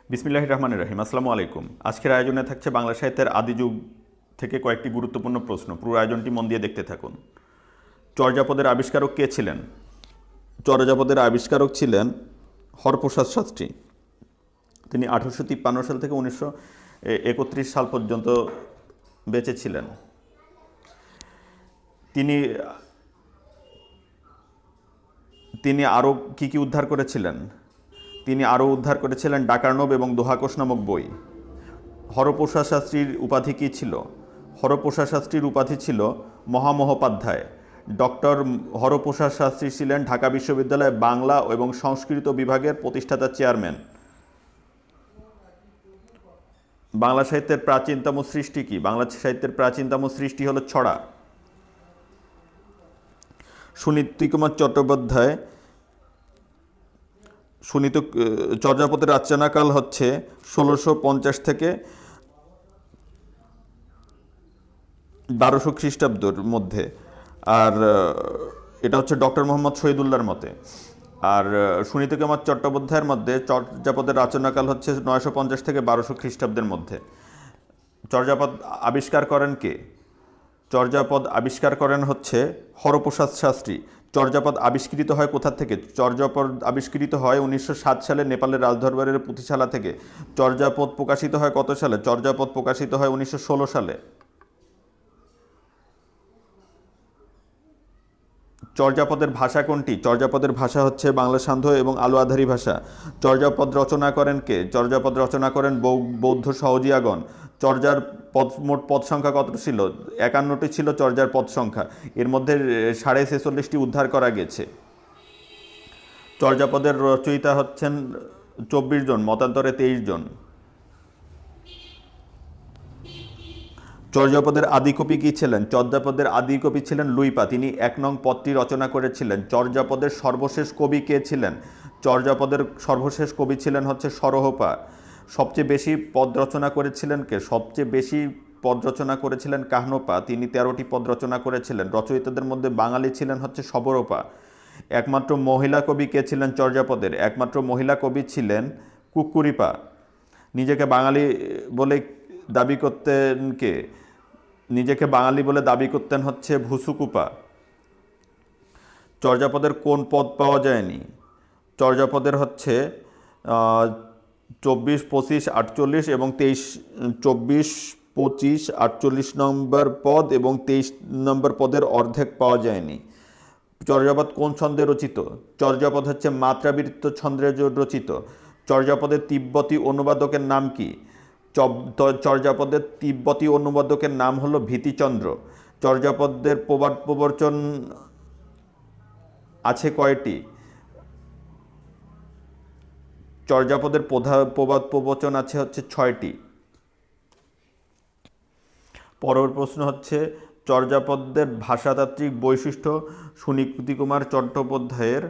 বিসমিল্লাহির রহমানির রহিম। আসসালামু আলাইকুম। আজকের আয়োজনে থাকছে বাংলা সাহিত্যের আদি যুগ থেকে কয়েকটি গুরুত্বপূর্ণ প্রশ্ন। পুরো আয়োজনটি মন দিয়ে দেখতে থাকুন। চর্যাপদের আবিষ্কারক কে ছিলেন? চর্যাপদের আবিষ্কারক ছিলেন হরপ্রসাদ শাস্ত্রী। তিনি 1853 সাল থেকে 1931 সাল পর্যন্ত বেঁচে ছিলেন। তিনি তিনি আরও কী উদ্ধার করেছিলেন? তিনি আরও উদ্ধার করেছিলেন ডাকার্ণব এবং দোহাকোষ নামক বই। হরপ্রসাদ শাস্ত্রীর উপাধি কী ছিল? হরপ্রসাদ শাস্ত্রীর উপাধি ছিল মহামহোপাধ্যায়। ডক্টর হরপ্রসাদ শাস্ত্রী ছিলেন ঢাকা বিশ্ববিদ্যালয় বাংলা এবং সংস্কৃত বিভাগের প্রতিষ্ঠাতা চেয়ারম্যান। বাংলা সাহিত্যের প্রাচীনতম সৃষ্টি কি? বাংলা সাহিত্যের প্রাচীনতম সৃষ্টি হলো ছড়া। সুনীতিকুমার চট্টোপাধ্যায় চর্যাপদের রচনাকাল হচ্ছে 1650 থেকে 1200 খ্রিস্টাব্দের মধ্যে। আর এটা হচ্ছে ডক্টর মোহাম্মদ শহীদুল্লাহর মতে। আর সুনীতিকুমার চট্টোপাধ্যায়ের মধ্যে চর্যাপদের রচনাকাল হচ্ছে 950 থেকে 1200 খ্রিস্টাব্দের মধ্যে। চর্যাপদ আবিষ্কার করেন কে? চর্যাপদ আবিষ্কার করেন হচ্ছে হরপ্রসাদ শাস্ত্রী। চর্যাপদ আবিষ্কৃত হয় কোথা থেকে? চর্যাপদ আবিষ্কৃত হয় 1907 সালে নেপালের রাজদরবারের পুঁথিশালা থেকে। চর্যাপদ প্রকাশিত হয় কত সালে? চর্যাপদ প্রকাশিত হয় 1916 সালে। চর্যাপদের ভাষা কোনটি? চর্যাপদের ভাষা হচ্ছে বাংলা সান্ধ্য এবং আলোয়াধারী ভাষা। চর্যাপদ রচনা করেন কে? চর্যাপদ রচনা করেন বৌদ্ধ সহজিয়াগণ। চর্যার মোট পদ সংখ্যা কত ছিল? 51টি ছিল চর্যার পদ সংখ্যা। এর মধ্যে 46.5টি উদ্ধার করা গেছে। চর্যাপদের রচয়িতা হচ্ছেন 24 জন, মতান্তরে 23 জন। চর্যাপদের আদি কবি কী ছিলেন? চর্যাপদের আদি কবি ছিলেন লুইপা। তিনি 1 নং পদটি রচনা করেছিলেন। চর্যাপদের সর্বশেষ কবি কে ছিলেন? চর্যাপদের সর্বশেষ কবি ছিলেন হচ্ছে সরহপা। সবচেয়ে বেশি পদ রচনা করেছিলেন কে? সবচেয়ে বেশি পদ রচনা করেছিলেন কাহ্নপা। তিনি 13টি পদ রচনা করেছিলেন। রচয়িতাদের মধ্যে বাঙালি ছিলেন হচ্ছে সবরপা। একমাত্র মহিলা কবি কে ছিলেন চর্যাপদের? একমাত্র মহিলা কবি ছিলেন কুক্কুরিপা। নিজেকে বাঙালি বলে দাবি করতেন কে? নিজেকে বাঙালি বলে দাবি করতেন হচ্ছে ভুসুকুপা। চর্যাপদের কোন পদ পাওয়া যায়নি? চর্যাপদের হচ্ছে 24, 25, 48 এবং 23, 24, 25, 48 নম্বর পদ এবং 23 নম্বর পদের অর্ধেক পাওয়া যায়নি। চর্যাপদ কোন ছন্দে রচিত? চর্যাপদ হচ্ছে মাত্রাবৃত্ত ছন্দে রচিত। চর্যাপদের তিব্বতী অনুবাদকের নাম কি? চর্যাপদের তিব্বতী অনুবাদকের নাম হলো ভীতিচন্দ্র। চর্যাপদের প্রবাদ প্রবচন আছে কয়টি? চর্যাপদের প্রবাদ প্রবচন আছে হচ্ছে 6টি। পরের প্রশ্ন হচ্ছে চর্যাপদের ভাষাতাত্ত্বিক বৈশিষ্ট্য সুনীতিকুমার চট্টোপাধ্যায়ের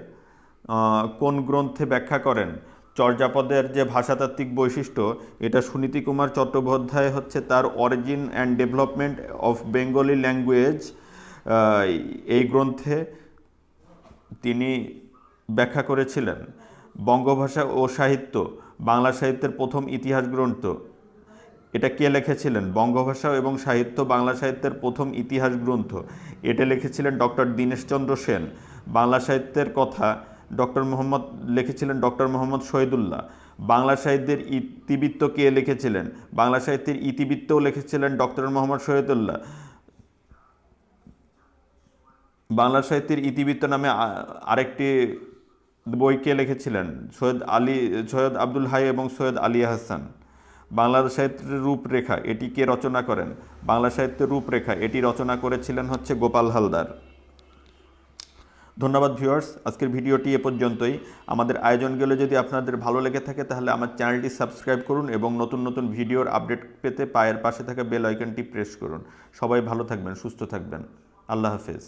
কোন গ্রন্থে ব্যাখ্যা করেন? চর্যাপদের যে ভাষাতাত্ত্বিক বৈশিষ্ট্য, এটা সুনীতিকুমার চট্টোপাধ্যায় হচ্ছে তার origin and development of Bengali language এই গ্রন্থে তিনি ব্যাখ্যা করেছিলেন। বঙ্গভাষা ও সাহিত্য বাংলা সাহিত্যের প্রথম ইতিহাস গ্রন্থ, এটা কে লিখেছিলেন? বঙ্গভাষা এবং সাহিত্য বাংলা সাহিত্যের প্রথম ইতিহাস গ্রন্থ, এটা লিখেছিলেন ডক্টর দীনেশচন্দ্র সেন। বাংলা সাহিত্যের কথা লিখেছিলেন ডক্টর মোহাম্মদ শহীদুল্লাহ। বাংলা সাহিত্যের ইতিবৃত্ত কে লিখেছিলেন? বাংলা সাহিত্যের ইতিবৃত্তও লিখেছিলেন ডক্টর মোহাম্মদ শহীদুল্লাহ। বাংলা সাহিত্যের ইতিবৃত্ত নামে আরেকটি বই কে লিখেছিলেন? সৈয়দ আব্দুল হাই এবং সৈয়দ আলী হাসান। বাংলা সাহিত্যের রূপরেখা, এটি কে রচনা করেন? বাংলা সাহিত্যের রূপরেখা, এটি রচনা করেছিলেন হচ্ছে গোপাল হালদার। ধন্যবাদ ভিউয়ার্স, আজকের ভিডিওটি এ পর্যন্তই। আমাদের আয়োজনগুলো যদি আপনাদের ভালো লেগে থাকে তাহলে আমার চ্যানেলটি সাবস্ক্রাইব করুন এবং নতুন নতুন ভিডিওর আপডেট পেতে পায়ের পাশে থাকা বেল আইকনটি প্রেস করুন। সবাই ভালো থাকবেন, সুস্থ থাকবেন। আল্লাহ হাফেজ।